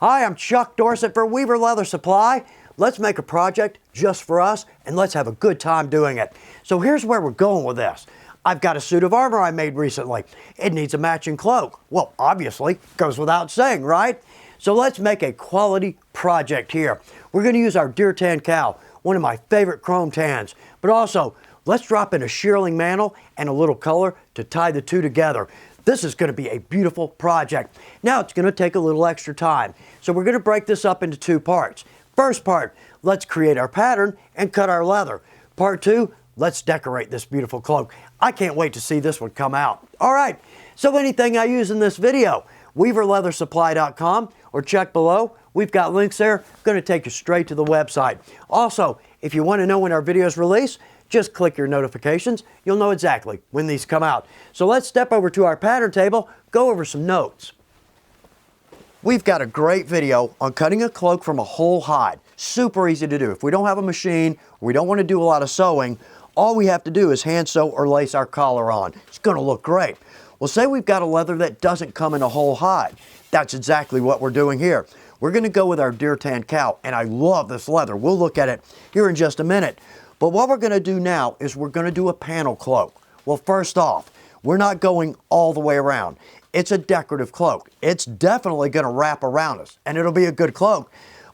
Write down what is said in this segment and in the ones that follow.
Hi, I'm Chuck Dorsett for Weaver Leather Supply. Let's make a project just for us and let's have a good time doing it. So here's where we're going with this. I've got a suit of armor I made recently. It needs a matching cloak. Well, obviously, goes without saying, right? So let's make a quality project here. We're going to use our Deer Tan Cow, one of my favorite chrome tans, but also let's drop in a shearling mantle and a little color to tie the two together. This is going to be a beautiful project. Now it's going to take a little extra time. So we're going to break this up into two parts. First part, let's create our pattern and cut our leather. Part two, let's decorate this beautiful cloak. I can't wait to see this one come out. All right, so anything I use in this video, weaverleathersupply.com or check below. We've got links there, going to take you straight to the website. Also, if you want to know when our videos release, just click your notifications. You'll know exactly when these come out. So let's step over to our pattern table, go over some notes. We've got a great video on cutting a cloak from a whole hide. Super easy to do. If we don't have a machine, or we don't want to do a lot of sewing, all we have to do is hand sew or lace our collar on. It's going to look great. Well, say we've got a leather that doesn't come in a whole hide. That's exactly what we're doing here. We're going to go with our Deer Tan Cow, and I love this leather. We'll look at it here in just a minute. But what we're going to do now is we're going to do a panel cloak. Well, first off, we're not going all the way around. It's a decorative cloak. It's definitely going to wrap around us, and it'll be a good cloak.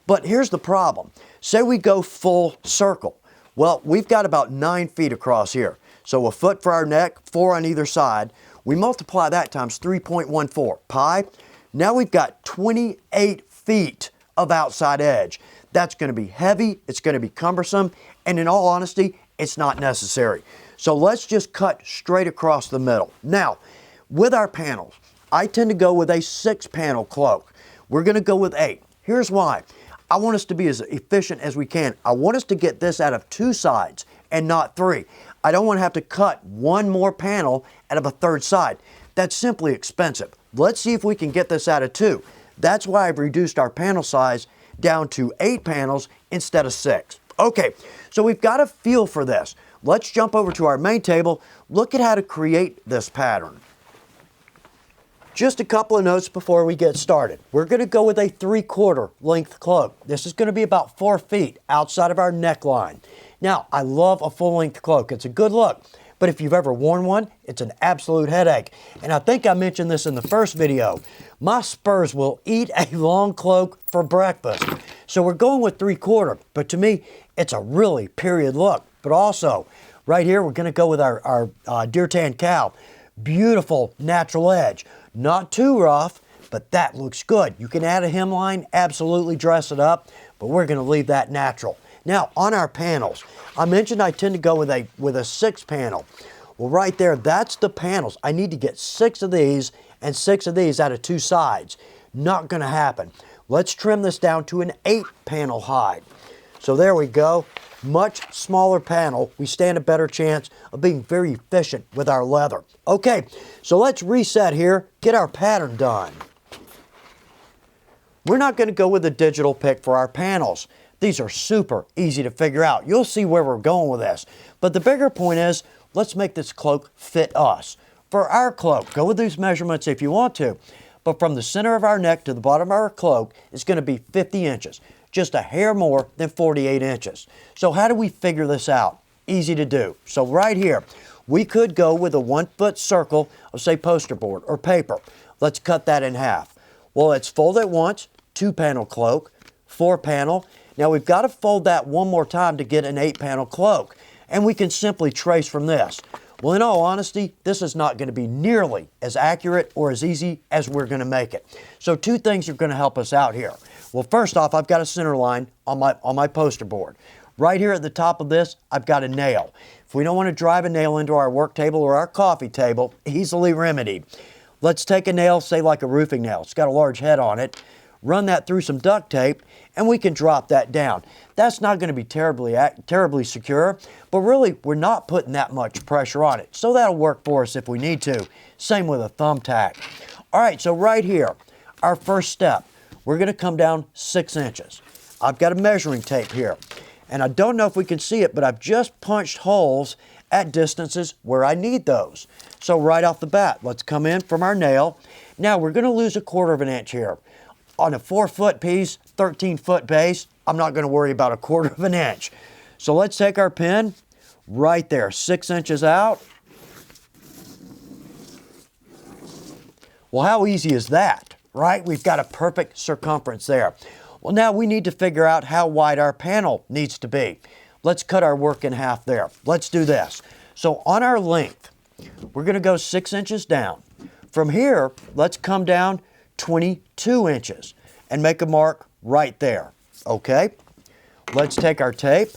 But here's the problem. Say we go full circle. Well, we've got about 9 feet across here. So a foot for our neck, 4 on either side. We multiply that times 3.14 pi. Now we've got 28 feet of outside edge. That's going to be heavy, it's going to be cumbersome, and in all honesty, it's not necessary. So let's just cut straight across the middle. Now, with our panels, I tend to go with a 6-panel cloak. We're going to go with 8. Here's why. I want us to be as efficient as we can. I want us to get this out of 2 sides and not 3. I don't want to have to cut one more panel out of a 3rd side. That's simply expensive. Let's see if we can get this out of 2. That's why I've reduced our panel size down to 8 panels instead of 6. Okay, so we've got a feel for this. Let's jump over to our main table, look at how to create this pattern. Just a couple of notes before we get started. We're going to go with a 3/4 length cloak. This is going to be about 4 feet outside of our neckline. Now, I love a full length cloak. It's a good look. But if you've ever worn one, it's an absolute headache. And I think I mentioned this in the first video. My spurs will eat a long cloak for breakfast. So we're going with 3/4, but to me, it's a really period look. But also, right here, we're gonna go with our Deer Tan Cow. Beautiful natural edge. Not too rough, but that looks good. You can add a hemline, absolutely dress it up, but we're gonna leave that natural. Now, on our panels, I mentioned I tend to go with a 6-panel. Well, right there, that's the panels. I need to get 6 of these and 6 of these out of 2 sides. Not going to happen. Let's trim this down to an 8-panel hide. So there we go. Much smaller panel. We stand a better chance of being very efficient with our leather. Okay, so let's reset here, get our pattern done. We're not going to go with a digital pick for our panels. These are super easy to figure out. You'll see where we're going with this. But the bigger point is, let's make this cloak fit us. For our cloak, go with these measurements if you want to. But from the center of our neck to the bottom of our cloak, it's going to be 50 inches. Just a hair more than 48 inches. So how do we figure this out? Easy to do. So right here, we could go with a 1-foot circle of, say, poster board or paper. Let's cut that in half. Well, let's fold it once, 2-panel cloak, 4-panel. Now we've got to fold that one more time to get an 8-panel cloak. And we can simply trace from this. Well, in all honesty, this is not going to be nearly as accurate or as easy as we're going to make it. So 2 things are going to help us out here. Well, first off, I've got a center line on my poster board. Right here at the top of this, I've got a nail. If we don't want to drive a nail into our work table or our coffee table, easily remedied. Let's take a nail, say like a roofing nail. It's got a large head on it. Run that through some duct tape, and we can drop that down. That's not going to be terribly secure, but really, we're not putting that much pressure on it. So that'll work for us if we need to. Same with a thumbtack. All right, so right here, our first step, we're going to come down 6 inches. I've got a measuring tape here, and I don't know if we can see it, but I've just punched holes at distances where I need those. So right off the bat, let's come in from our nail. Now, we're going to lose 1/4 of an inch here. On a 4-foot piece, 13-foot base, I'm not going to worry about a 1/4 of an inch. So let's take our pin right there, 6 inches out. Well, how easy is that, right? We've got a perfect circumference there. Well, now we need to figure out how wide our panel needs to be. Let's cut our work in half there. Let's do this. So on our length, we're going to go 6 inches down. From here, let's come down 22 inches and make a mark right there, okay? Let's take our tape,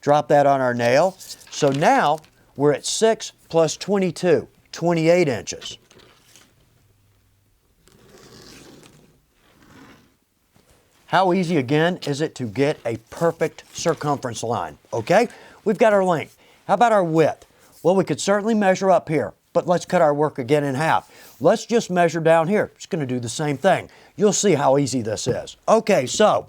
drop that on our nail. So now we're at 6 plus 22, 28 inches. How easy, again, is it to get a perfect circumference line, okay? We've got our length. How about our width? Well, we could certainly measure up here, but let's cut our work again in half. Let's just measure down here. It's going to do the same thing. You'll see how easy this is. Okay, so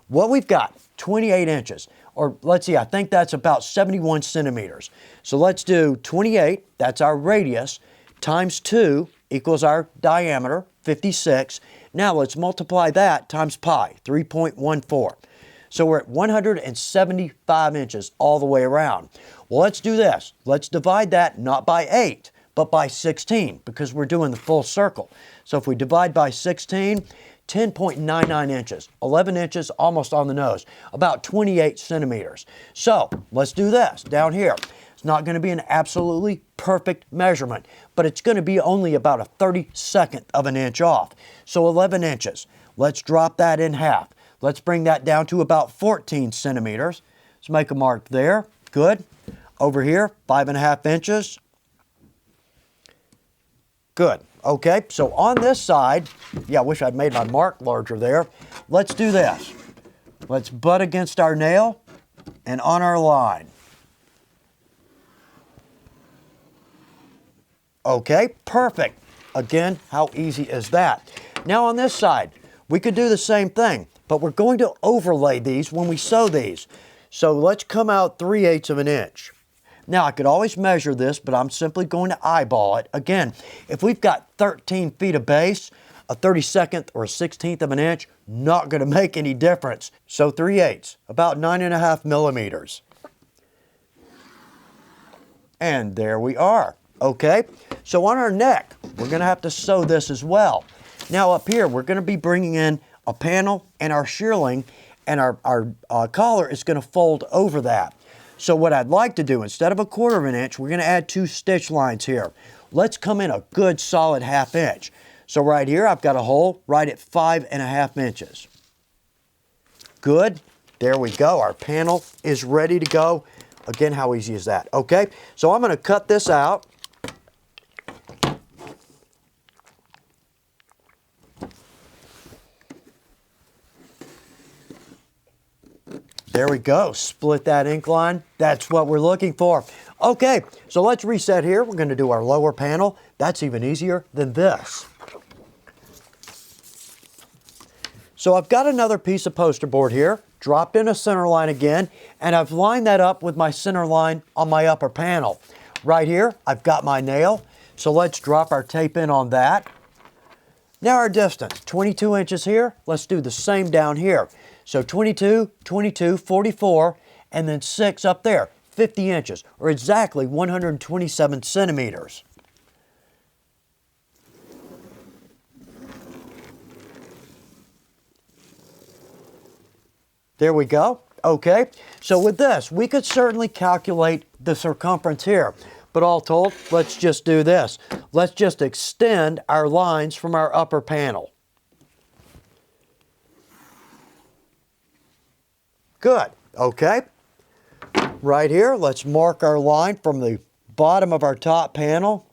what we've got, 28 inches, or let's see, I think that's about 71 centimeters. So let's do 28, that's our radius, times 2 equals our diameter, 56. Now let's multiply that times pi, 3.14. So we're at 175 inches all the way around. Well, let's do this. Let's divide that not by 8, but by 16, because we're doing the full circle. So if we divide by 16, 10.99 inches, 11 inches almost on the nose, about 28 centimeters. So let's do this down here. It's not going to be an absolutely perfect measurement, but it's going to be only about a 32nd of an inch off. So 11 inches. Let's drop that in half. Let's bring that down to about 14 centimeters. Let's make a mark there. Good. Over here, 5.5 inches. Good. Okay, so on this side, yeah, I wish I'd made my mark larger there. Let's do this. Let's butt against our nail and on our line. Okay, perfect. Again, how easy is that? Now on this side, we could do the same thing, but we're going to overlay these when we sew these. So let's come out 3/8 of an inch. Now I could always measure this, but I'm simply going to eyeball it. Again, if we've got 13 feet of base, a 32nd or a 16th of an inch, not going to make any difference. So 3/8, about 9.5 millimeters. And there we are. Okay, so on our neck, we're going to have to sew this as well. Now up here, we're going to be bringing in a panel and our shearling, and our collar is going to fold over that. So what I'd like to do, instead of a 1/4 of an inch, we're going to add 2 stitch lines here. Let's come in a good solid 1/2 inch. So right here, I've got a hole right at 5.5 inches. Good. There we go. Our panel is ready to go. Again, how easy is that? Okay, so I'm going to cut this out. There we go, split that ink line. That's what we're looking for. Okay, so let's reset here. We're gonna do our lower panel. That's even easier than this. So I've got another piece of poster board here, dropped in a center line again, and I've lined that up with my center line on my upper panel. Right here, I've got my nail, so let's drop our tape in on that. Now our distance, 22 inches here. Let's do the same down here. So 22, 22, 44, and then 6 up there, 50 inches, or exactly 127 centimeters. There we go. Okay, so with this, we could certainly calculate the circumference here. But all told, let's just do this. Let's just extend our lines from our upper panel. Good. Okay. Right here, let's mark our line from the bottom of our top panel.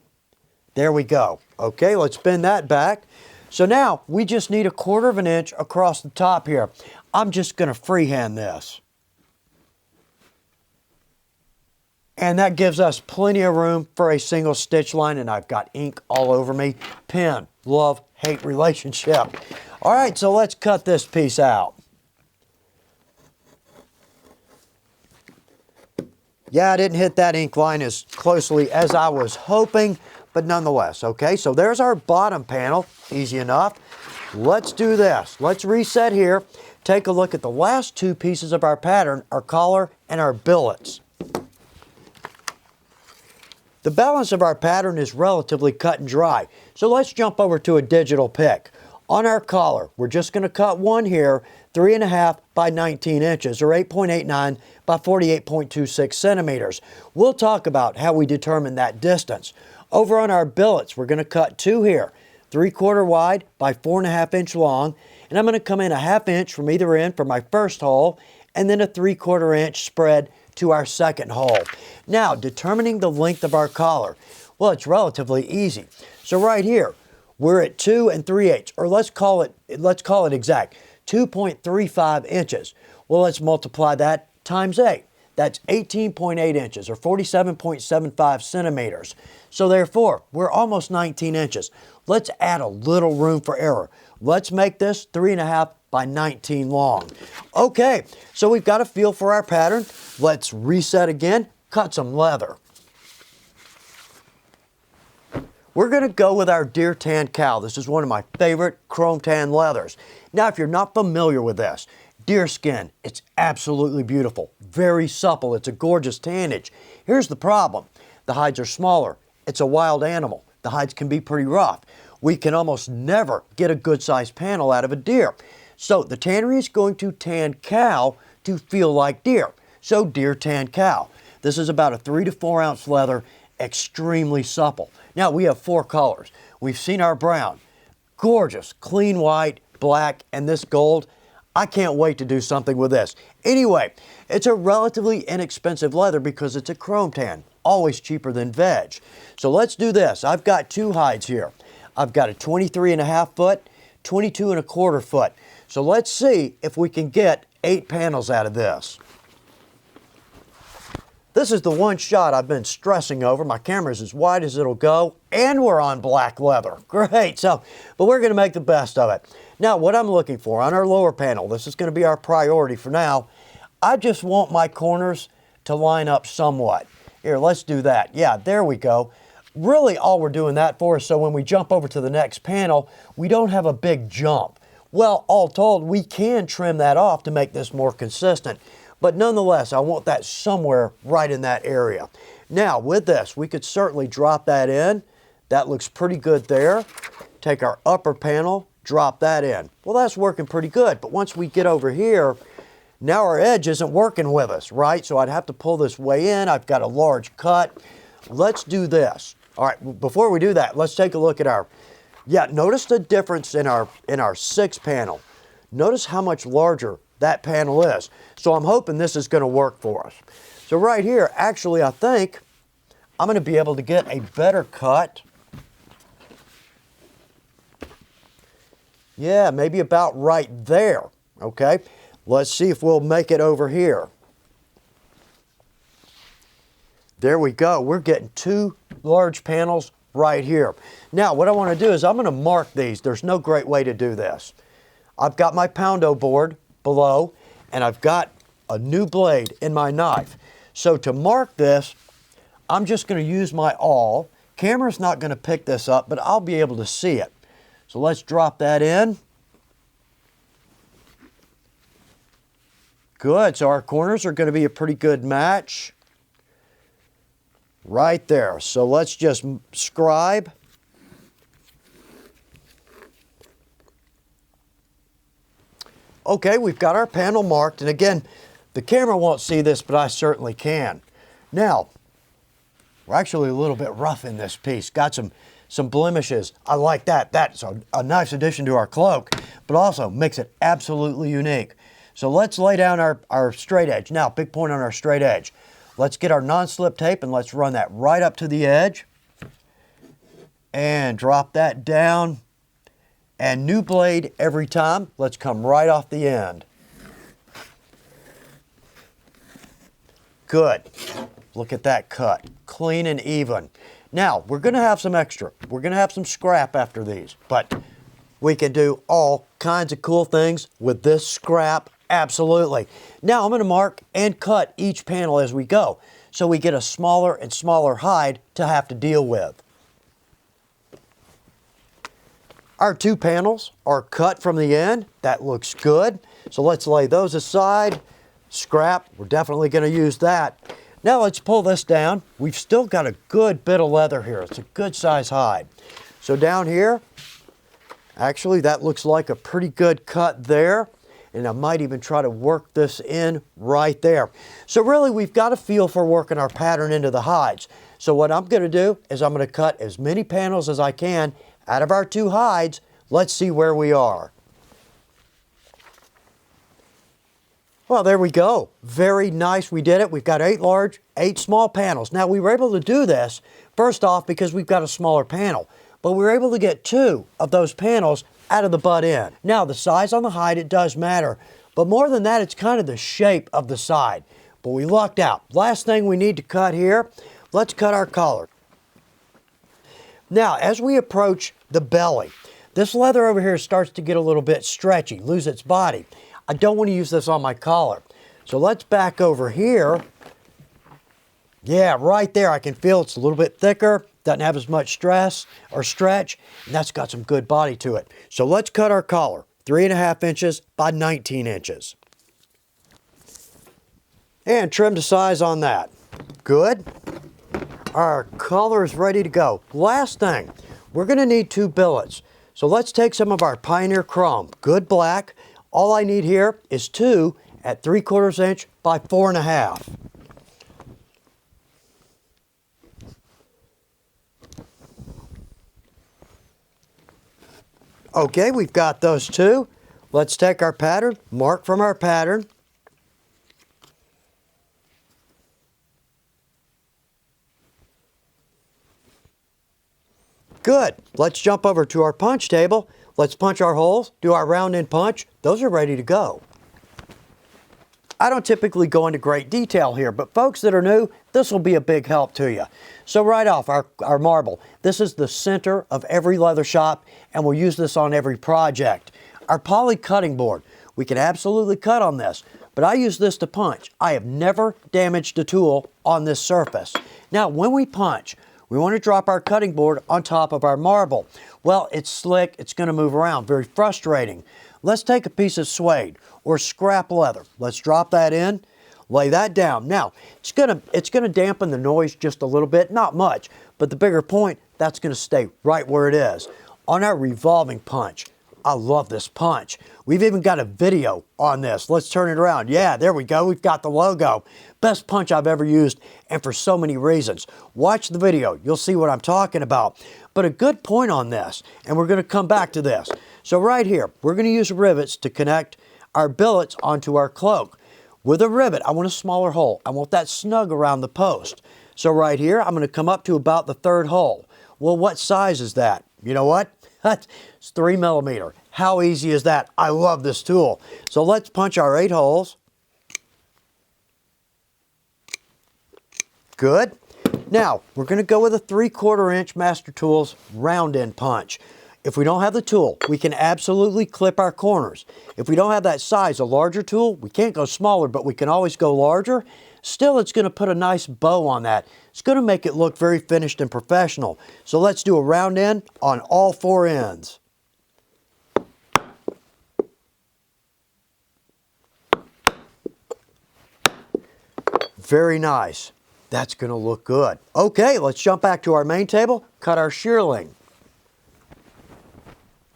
There we go. Okay, let's bend that back. So now we just need a 1/4 of an inch across the top here. I'm just going to freehand this. And that gives us plenty of room for a single stitch line, and I've got ink all over me. Pen, love, hate relationship. All right, so let's cut this piece out. Yeah, I didn't hit that ink line as closely as I was hoping, but nonetheless, okay, so there's our bottom panel, easy enough. let's do this. Let's reset here. Take a look at the last two pieces of our pattern, our collar and our billets. The balance of our pattern is relatively cut and dry. So let's jump over to a digital pick. On our collar, we're just going to cut one here, 3.5 by 19 inches, or 8.89 by 48.26 centimeters. We'll talk about how we determine that distance. Over on our billets, we're going to cut two here, 3/4 wide by 4.5 inch long, and I'm going to come in 1/2 inch from either end for my first hole, and then a 3/4 inch spread to our second hole. Now, determining the length of our collar, well, it's relatively easy. So right here, we're at 2 3/8, or let's call it exact, 2.35 inches. Well, let's multiply that times 8. That's 18.8 inches, or 47.75 centimeters. So therefore, we're almost 19 inches. Let's add a little room for error. Let's make this 3.5 by 19 long. Okay, so we've got a feel for our pattern. Let's reset again, cut some leather. We're going to go with our Deer Tan Cow. This is one of my favorite chrome tan leathers. Now, if you're not familiar with this, deer skin, it's absolutely beautiful, very supple, it's a gorgeous tannage. Here's the problem. The hides are smaller. It's a wild animal. The hides can be pretty rough. We can almost never get a good sized panel out of a deer. So the tannery is going to tan cow to feel like deer. So Deer Tan Cow. This is about a 3 to 4 ounce leather, extremely supple. Now we have 4 colors. We've seen our brown, gorgeous, clean white, black, and this gold. I can't wait to do something with this. Anyway, it's a relatively inexpensive leather because it's a chrome tan, always cheaper than veg. So let's do this. I've got 2 hides here. I've got a 23.5 foot, 22.25 foot. So let's see if we can get 8 panels out of this. This is the one shot I've been stressing over. My camera's as wide as it'll go, and we're on black leather. Great, but we're gonna make the best of it. Now, what I'm looking for on our lower panel, this is gonna be our priority for now. I just want my corners to line up somewhat. Here, let's do that. Yeah, there we go. Really, all we're doing that for is so when we jump over to the next panel, we don't have a big jump. Well, all told, we can trim that off to make this more consistent. But nonetheless, I want that somewhere right in that area. Now, with this, we could certainly drop that in. That looks pretty good there. Take our upper panel, drop that in. Well, that's working pretty good. But once we get over here, now our edge isn't working with us, right? So I'd have to pull this way in. I've got a large cut. Let's do this. All right, before we do that, let's take a look at our, notice the difference in our 6 panel. Notice how much larger that panel is. So I'm hoping this is going to work for us. So right here, actually, I think I'm going to be able to get a better cut. Yeah, maybe about right there. Okay, let's see if we'll make it over here. There we go. We're getting 2 large panels right here. Now, what I want to do is I'm going to mark these. There's no great way to do this. I've got my poundo board below, and I've got a new blade in my knife. So to mark this, I'm just going to use my awl. Camera's not going to pick this up, but I'll be able to see it. So let's drop that in. Good, so our corners are going to be a pretty good match. Right there. So let's just scribe. Okay, we've got our panel marked, and again, the camera won't see this, but I certainly can. Now, we're actually a little bit rough in this piece. Got some blemishes. I like that. That's a nice addition to our cloak, but also makes it absolutely unique. So let's lay down our straight edge. Now, big point on our straight edge. Let's get our non-slip tape and let's run that right up to the edge. And drop that down. And new blade every time. Let's come right off the end. Good. Look at that cut. Clean and even. Now, we're going to have some extra. We're going to have some scrap after these. But we can do all kinds of cool things with this scrap. Absolutely. Now, I'm going to mark and cut each panel as we go, so we get a smaller and smaller hide to have to deal with. Our 2 panels are cut from the end. That looks good. So let's lay those aside. Scrap, we're definitely going to use that. Now let's pull this down. We've still got a good bit of leather here. It's a good size hide. So down here, actually that looks like a pretty good cut there. And I might even try to work this in right there. So really we've got a feel for working our pattern into the hides. So what I'm going to do is I'm going to cut as many panels as I can out of our 2 hides. Let's see where we are. Well, there we go. Very nice. We did it. We've got 8 large, 8 small panels. Now, we were able to do this, first off, because we've got a smaller panel. But we were able to get 2 of those panels out of the butt end. Now, the size on the hide, it does matter. But more than that, it's kind of the shape of the side. But we lucked out. Last thing we need to cut here, let's cut our collar. Now, as we approach the belly, this leather over here starts to get a little bit stretchy, lose its body. I don't want to use this on my collar. So let's back over here. Yeah, right there, I can feel it's a little bit thicker, doesn't have as much stress or stretch, and that's got some good body to it. So let's cut our collar, 3.5 inches by 19 inches. And trim to size on that. Good. Our collar is ready to go. Last thing, we're going to need 2 billets. So let's take some of our Pioneer Chrome, good black. All I need here is 2 at 3/4 inch by 4.5. Okay, we've got those 2. Let's take our pattern, mark from our pattern. Good. Let's jump over to our punch table. Let's punch our holes, do our round end punch. Those are ready to go. I don't typically go into great detail here, but folks that are new, this will be a big help to you. So right off, our marble. This is the center of every leather shop, and we'll use this on every project. Our poly cutting board. We can absolutely cut on this, but I use this to punch. I have never damaged a tool on this surface. Now, when we punch, we want to drop our cutting board on top of our marble. Well, it's slick, it's going to move around, very frustrating. Let's take a piece of suede or scrap leather. Let's drop that in, lay that down. Now, it's going to dampen the noise just a little bit, not much, but the bigger point, that's going to stay right where it is. On our revolving punch, I love this punch. We've even got a video on this. Let's turn it around. Yeah, there we go. We've got the logo. Best punch I've ever used, and for so many reasons. Watch the video. You'll see what I'm talking about. But a good point on this, and we're going to come back to this. So right here, we're going to use rivets to connect our billets onto our cloak. With a rivet, I want a smaller hole. I want that snug around the post. So right here, I'm going to come up to about the 3rd hole. Well, what size is that? You know what? It's 3 millimeter. How easy is that? I love this tool. So let's punch our 8 holes. Good. Now, we're going to go with a 3/4 inch Master Tools round end punch. If we don't have the tool, we can absolutely clip our corners. If we don't have that size, a larger tool, we can't go smaller, but we can always go larger. Still, it's going to put a nice bow on that. It's going to make it look very finished and professional. So let's do a round end on all 4 ends. Very nice. That's going to look good. Okay, let's jump back to our main table, cut our shearling.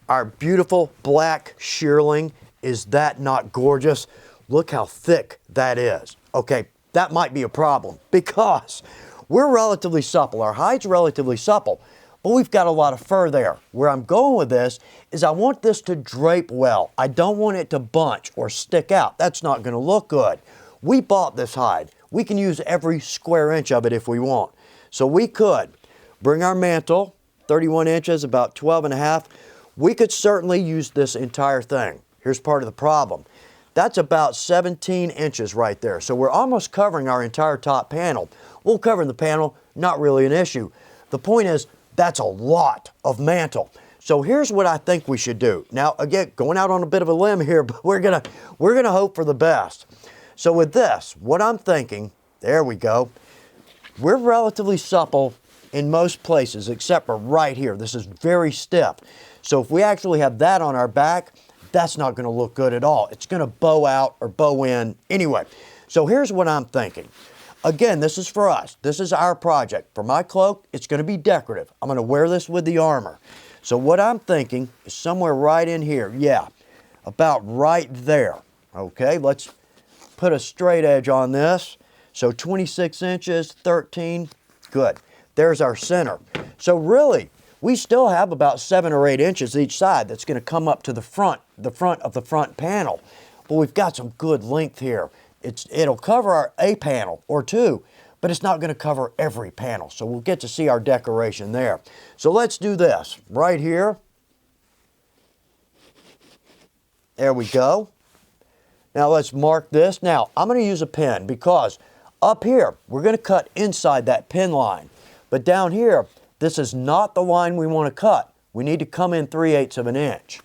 Our beautiful black shearling. Is that not gorgeous? Look how thick that is. Okay, that might be a problem because we're relatively supple. Our hide's relatively supple, but we've got a lot of fur there. Where I'm going with this is I want this to drape well. I don't want it to bunch or stick out. That's not going to look good. We bought this hide. We can use every square inch of it if we want. So we could bring our mantle, 31 inches, about 12.5. We could certainly use this entire thing. Here's part of the problem. That's about 17 inches right there. So we're almost covering our entire top panel. We'll cover the panel, not really an issue. The point is, that's a lot of mantle. So here's what I think we should do. Now, again, going out on a bit of a limb here, but we're gonna hope for the best. So with this, what I'm thinking, there we go. We're relatively supple in most places, except for right here. This is very stiff. So if we actually have that on our back, that's not going to look good at all. It's going to bow out or bow in anyway. So here's what I'm thinking. Again, this is for us. This is our project. For my cloak, it's going to be decorative. I'm going to wear this with the armor. So what I'm thinking is somewhere right in here. Yeah, about right there. Okay, let's put a straight edge on this. So 26 inches, 13, good. There's our center. So really, we still have about 7 or 8 inches each side that's going to come up to the front of the front panel. But we've got some good length here. It'll cover a panel or two, but it's not going to cover every panel. So we'll get to see our decoration there. So let's do this right here. There we go. Now let's mark this. Now I'm going to use a pen because up here we're going to cut inside that pin line. But down here, this is not the line we want to cut. We need to come in 3/8 of an inch.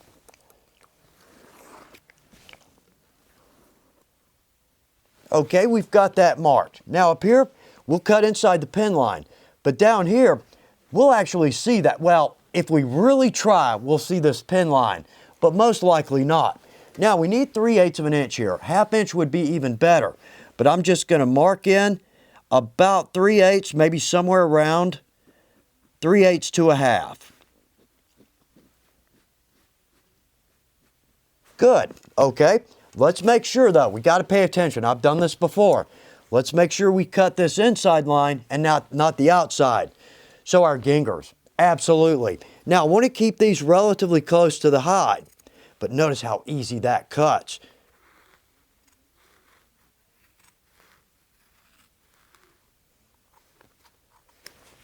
Okay, we've got that marked. Now up here, we'll cut inside the pin line. But down here, we'll actually see that. Well, if we really try, we'll see this pin line, but most likely not. Now we need 3/8 of an inch here. 1/2 inch would be even better. But I'm just going to mark in about 3/8, maybe somewhere around 3/8 to 1/2. Good. Okay. Let's make sure though, we got to pay attention. I've done this before. Let's make sure we cut this inside line and not the outside. So our gingers, absolutely. Now I want to keep these relatively close to the hide, but notice how easy that cuts.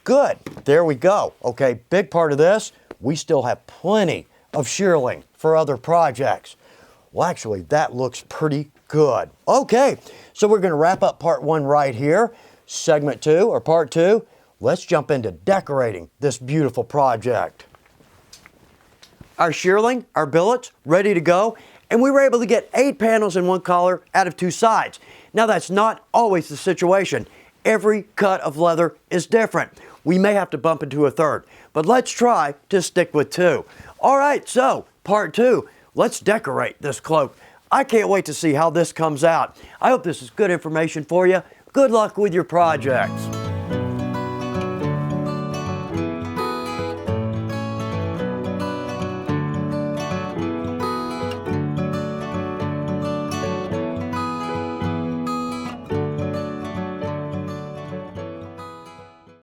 Good, there we go. Okay, big part of this, we still have plenty of shearling for other projects. Well, actually, that looks pretty good. Okay, so we're going to wrap up part 1 right here. Segment 2, or part 2, let's jump into decorating this beautiful project. Our shearling, our billets, ready to go. And we were able to get 8 panels in one collar out of 2 sides. Now, that's not always the situation. Every cut of leather is different. We may have to bump into a third, but let's try to stick with 2. All right, so part 2. Let's decorate this cloak. I can't wait to see how this comes out. I hope this is good information for you. Good luck with your projects.